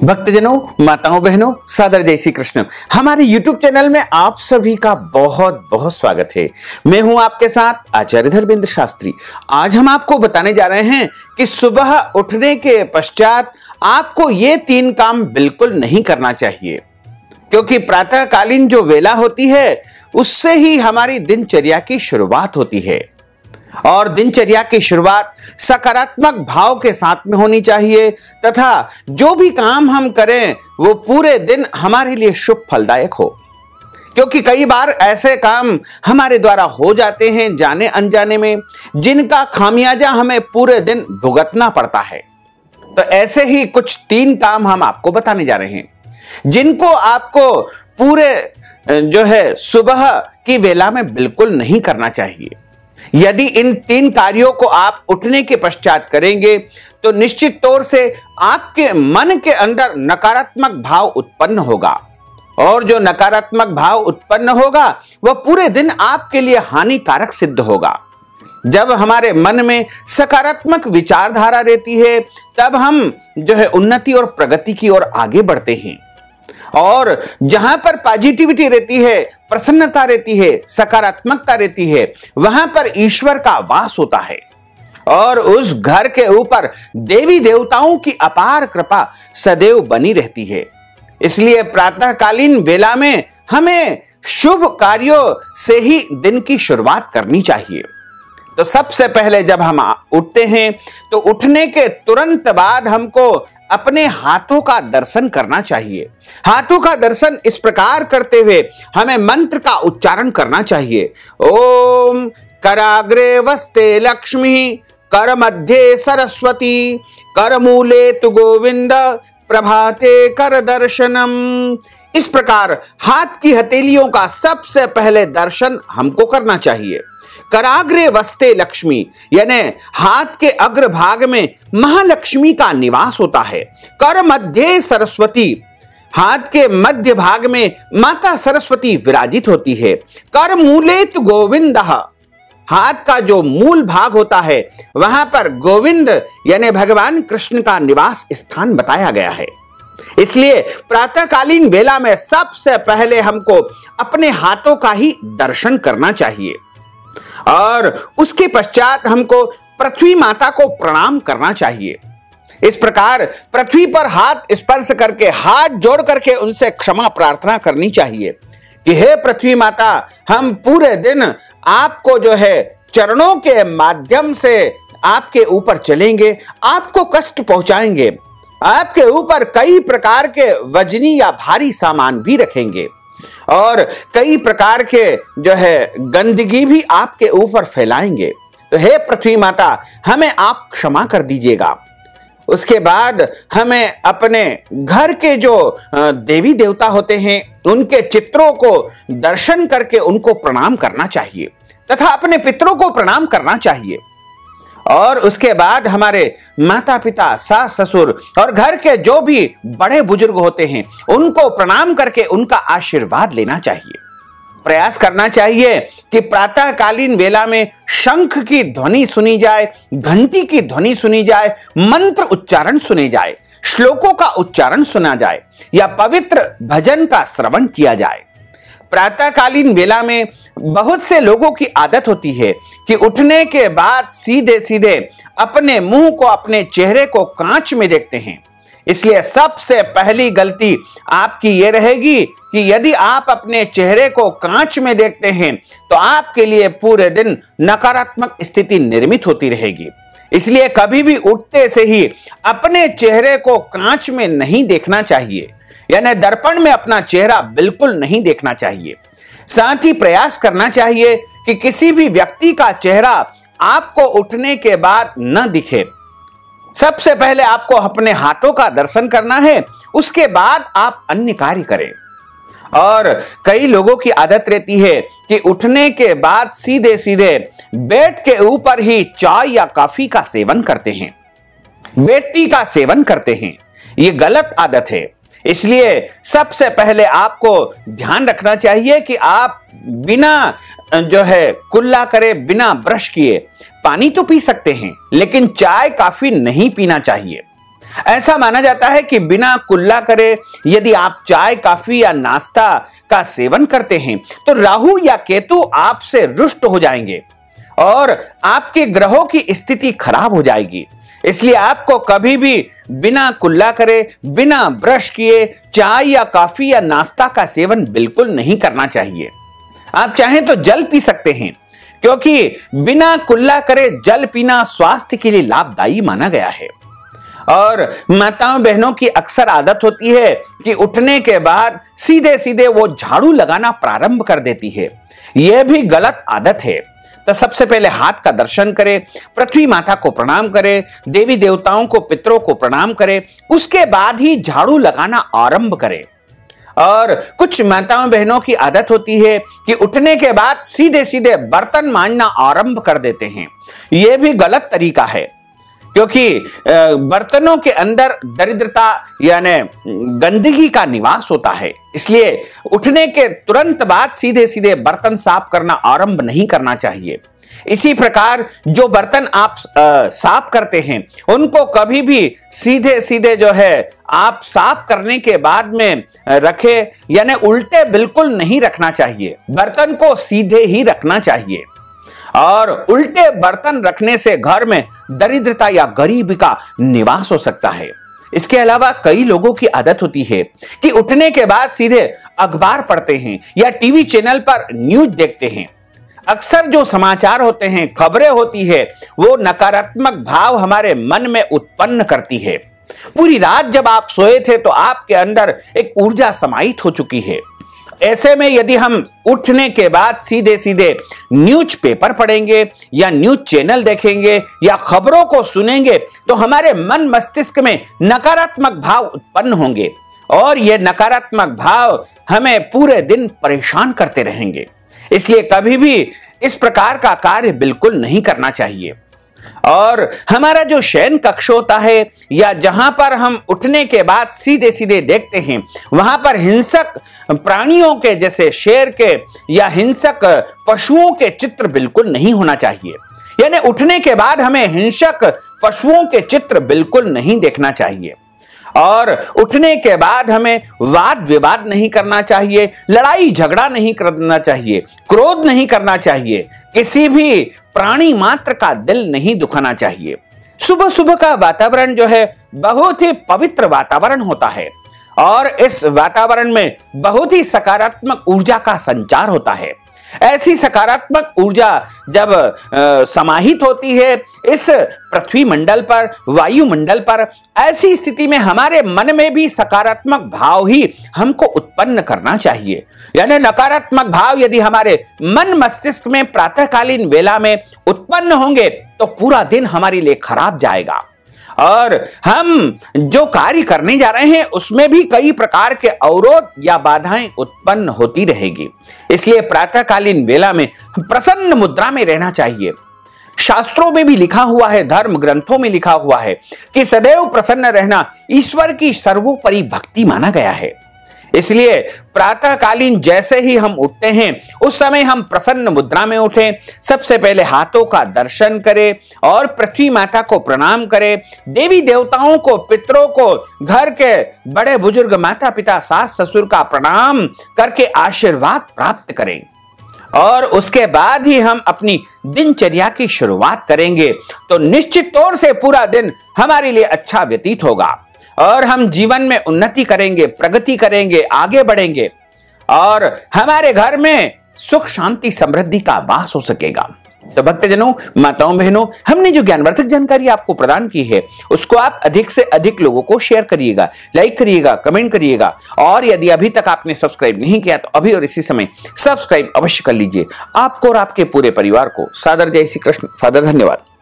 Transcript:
भक्तजनों, माताओं, बहनों, सादर जय श्री कृष्ण। हमारे YouTube चैनल में आप सभी का बहुत बहुत स्वागत है। मैं हूं आपके साथ आचार्य धर्मेंद्र शास्त्री। आज हम आपको बताने जा रहे हैं कि सुबह उठने के पश्चात आपको ये 3 काम बिल्कुल नहीं करना चाहिए, क्योंकि प्रातःकालीन जो वेला होती है उससे ही हमारी दिनचर्या की शुरुआत होती है और दिनचर्या की शुरुआत सकारात्मक भाव के साथ में होनी चाहिए तथा जो भी काम हम करें वो पूरे दिन हमारे लिए शुभ फलदायक हो, क्योंकि कई बार ऐसे काम हमारे द्वारा हो जाते हैं जाने अनजाने में, जिनका खामियाजा हमें पूरे दिन भुगतना पड़ता है। तो ऐसे ही कुछ 3 काम हम आपको बताने जा रहे हैं, जिनको आपको पूरे सुबह की वेला में बिल्कुल नहीं करना चाहिए। यदि इन 3 कार्यों को आप उठने के पश्चात करेंगे तो निश्चित तौर से आपके मन के अंदर नकारात्मक भाव उत्पन्न होगा और जो नकारात्मक भाव उत्पन्न होगा वह पूरे दिन आपके लिए हानिकारक सिद्ध होगा। जब हमारे मन में सकारात्मक विचारधारा रहती है तब हम उन्नति और प्रगति की ओर आगे बढ़ते हैं, और जहां पर पॉजिटिविटी रहती है, प्रसन्नता रहती है, सकारात्मकता रहती है, वहां पर ईश्वर का वास होता है और उस घर के ऊपर देवी देवताओं की अपार कृपा सदैव बनी रहती है। इसलिए प्रातःकालीन वेला में हमें शुभ कार्यों से ही दिन की शुरुआत करनी चाहिए। तो सबसे पहले जब हम उठते हैं तो उठने के तुरंत बाद हमको अपने हाथों का दर्शन करना चाहिए। हाथों का दर्शन इस प्रकार करते हुए हमें मंत्र का उच्चारण करना चाहिए। ओम कराग्रे वस्ते लक्ष्मी, कर मध्य सरस्वती, कर मूले तु गोविंद, प्रभाते कर दर्शनम। इस प्रकार हाथ की हथेलियों का सबसे पहले दर्शन हमको करना चाहिए। कराग्रे वस्ते लक्ष्मी यानी हाथ के अग्रभाग में महालक्ष्मी का निवास होता है। कर मध्य सरस्वती, हाथ के मध्य भाग में माता सरस्वती विराजित होती है। कर मूलेत गोविंद, हाथ का जो मूल भाग होता है वहां पर गोविंद यानी भगवान कृष्ण का निवास स्थान बताया गया है। इसलिए प्रातःकालीन वेला में सबसे पहले हमको अपने हाथों का ही दर्शन करना चाहिए और उसके पश्चात हमको पृथ्वी माता को प्रणाम करना चाहिए। इस प्रकार पृथ्वी पर हाथ स्पर्श करके, हाथ जोड़ करके उनसे क्षमा प्रार्थना करनी चाहिए कि हे पृथ्वी माता, हम पूरे दिन आपको चरणों के माध्यम से आपके ऊपर चलेंगे, आपको कष्ट पहुंचाएंगे, आपके ऊपर कई प्रकार के वजनी या भारी सामान भी रखेंगे और कई प्रकार के गंदगी भी आपके ऊपर फैलाएंगे। तो हे पृथ्वी माता, हमें आप क्षमा कर दीजिएगा। उसके बाद हमें अपने घर के जो देवी देवता होते हैं उनके चित्रों को दर्शन करके उनको प्रणाम करना चाहिए तथा अपने पितरों को प्रणाम करना चाहिए। और उसके बाद हमारे माता पिता, सास ससुर और घर के जो भी बड़े बुजुर्ग होते हैं उनको प्रणाम करके उनका आशीर्वाद लेना चाहिए। प्रयास करना चाहिए कि प्रातःकालीन वेला में शंख की ध्वनि सुनी जाए, घंटी की ध्वनि सुनी जाए, मंत्र उच्चारण सुने जाए, श्लोकों का उच्चारण सुना जाए या पवित्र भजन का श्रवण किया जाए। प्रातःकालीन वेला में बहुत से लोगों की आदत होती है कि उठने के बाद सीधे सीधे अपने मुंह को, अपने चेहरे को कांच में देखते हैं। इसलिए सबसे पहली गलती आपकी यह रहेगी कि यदि आप अपने चेहरे को कांच में देखते हैं तो आपके लिए पूरे दिन नकारात्मक स्थिति निर्मित होती रहेगी। इसलिए कभी भी उठते से ही अपने चेहरे को कांच में नहीं देखना चाहिए, यानी दर्पण में अपना चेहरा बिल्कुल नहीं देखना चाहिए। साथ ही प्रयास करना चाहिए कि किसी भी व्यक्ति का चेहरा आपको उठने के बाद न दिखे। सबसे पहले आपको अपने हाथों का दर्शन करना है, उसके बाद आप अन्य कार्य करें। और कई लोगों की आदत रहती है कि उठने के बाद सीधे सीधे बेड के ऊपर ही चाय या कॉफी का सेवन करते हैं, बेड टी का सेवन करते हैं। यह गलत आदत है। इसलिए सबसे पहले आपको ध्यान रखना चाहिए कि आप बिना कुल्ला करे, बिना ब्रश किए पानी तो पी सकते हैं, लेकिन चाय काफी नहीं पीना चाहिए। ऐसा माना जाता है कि बिना कुल्ला करे यदि आप चाय, कॉफी या नाश्ता का सेवन करते हैं तो राहु या केतु आपसे रुष्ट हो जाएंगे और आपके ग्रहों की स्थिति खराब हो जाएगी। इसलिए आपको कभी भी बिना कुल्ला करे, बिना ब्रश किए चाय या कॉफी या नाश्ता का सेवन बिल्कुल नहीं करना चाहिए। आप चाहें तो जल पी सकते हैं, क्योंकि बिना कुल्ला करे जल पीना स्वास्थ्य के लिए लाभदायी माना गया है। और माताओं बहनों की अक्सर आदत होती है कि उठने के बाद सीधे सीधे वो झाड़ू लगाना प्रारंभ कर देती है। यह भी गलत आदत है। तो सबसे पहले हाथ का दर्शन करें, पृथ्वी माता को प्रणाम करें, देवी देवताओं को, पितरों को प्रणाम करें, उसके बाद ही झाड़ू लगाना आरंभ करें। और कुछ माताओं बहनों की आदत होती है कि उठने के बाद सीधे सीधे बर्तन मांजना आरंभ कर देते हैं। यह भी गलत तरीका है, क्योंकि बर्तनों के अंदर दरिद्रता यानी गंदगी का निवास होता है। इसलिए उठने के तुरंत बाद सीधे सीधे बर्तन साफ करना आरंभ नहीं करना चाहिए। इसी प्रकार जो बर्तन आप साफ करते हैं उनको कभी भी सीधे सीधे जो है आप साफ करने के बाद में रखे, यानी उल्टे बिल्कुल नहीं रखना चाहिए। बर्तन को सीधे ही रखना चाहिए। और उल्टे बर्तन रखने से घर में दरिद्रता या गरीबी का निवास हो सकता है। इसके अलावा कई लोगों की आदत होती है कि उठने के बाद सीधे अखबार पढ़ते हैं या टीवी चैनल पर न्यूज देखते हैं। अक्सर जो समाचार होते हैं, खबरें होती है, वो नकारात्मक भाव हमारे मन में उत्पन्न करती है। पूरी रात जब आप सोए थे तो आपके अंदर एक ऊर्जा समाहित हो चुकी है। ऐसे में यदि हम उठने के बाद सीधे सीधे न्यूज पेपर पढ़ेंगे या न्यूज चैनल देखेंगे या खबरों को सुनेंगे तो हमारे मन मस्तिष्क में नकारात्मक भाव उत्पन्न होंगे और ये नकारात्मक भाव हमें पूरे दिन परेशान करते रहेंगे। इसलिए कभी भी इस प्रकार का कार्य बिल्कुल नहीं करना चाहिए। और हमारा जो शयन कक्ष होता है या जहां पर हम उठने के बाद सीधे सीधे देखते हैं, वहां पर हिंसक प्राणियों के जैसे शेर के या हिंसक पशुओं के चित्र बिल्कुल नहीं होना चाहिए। यानी उठने के बाद हमें हिंसक पशुओं के चित्र बिल्कुल नहीं देखना चाहिए। और उठने के बाद हमें वाद विवाद नहीं करना चाहिए, लड़ाई झगड़ा नहीं करना चाहिए, क्रोध नहीं करना चाहिए, किसी भी प्राणी मात्र का दिल नहीं दुखाना चाहिए। सुबह सुबह का वातावरण जो है बहुत ही पवित्र वातावरण होता है और इस वातावरण में बहुत ही सकारात्मक ऊर्जा का संचार होता है। ऐसी सकारात्मक ऊर्जा जब समाहित होती है इस पृथ्वी मंडल पर, वायुमंडल पर, ऐसी स्थिति में हमारे मन में भी सकारात्मक भाव ही हमको उत्पन्न करना चाहिए। यानी नकारात्मक भाव यदि हमारे मन मस्तिष्क में प्रातःकालीन वेला में उत्पन्न होंगे तो पूरा दिन हमारे लिए खराब जाएगा और हम जो कार्य करने जा रहे हैं उसमें भी कई प्रकार के अवरोध या बाधाएं उत्पन्न होती रहेगी। इसलिए प्रातःकालीन वेला में प्रसन्न मुद्रा में रहना चाहिए। शास्त्रों में भी लिखा हुआ है, धर्म ग्रंथों में लिखा हुआ है कि सदैव प्रसन्न रहना ईश्वर की सर्वोपरि भक्ति माना गया है। इसलिए प्रातःकालीन जैसे ही हम उठते हैं उस समय हम प्रसन्न मुद्रा में उठें। सबसे पहले हाथों का दर्शन करें और पृथ्वी माता को प्रणाम करें, देवी देवताओं को, पितरों को, घर के बड़े बुजुर्ग माता पिता सास ससुर का प्रणाम करके आशीर्वाद प्राप्त करें और उसके बाद ही हम अपनी दिनचर्या की शुरुआत करेंगे तो निश्चित तौर से पूरा दिन हमारे लिए अच्छा व्यतीत होगा और हम जीवन में उन्नति करेंगे, प्रगति करेंगे, आगे बढ़ेंगे और हमारे घर में सुख शांति समृद्धि का वास हो सकेगा। तो भक्तजनों, माताओं बहनों, हमने जो ज्ञानवर्धक जानकारी आपको प्रदान की है उसको आप अधिक से अधिक लोगों को शेयर करिएगा, लाइक करिएगा, कमेंट करिएगा और यदि अभी तक आपने सब्सक्राइब नहीं किया तो अभी और इसी समय सब्सक्राइब अवश्य कर लीजिए। आपको और आपके पूरे परिवार को सादर जय श्री कृष्ण, सादर धन्यवाद।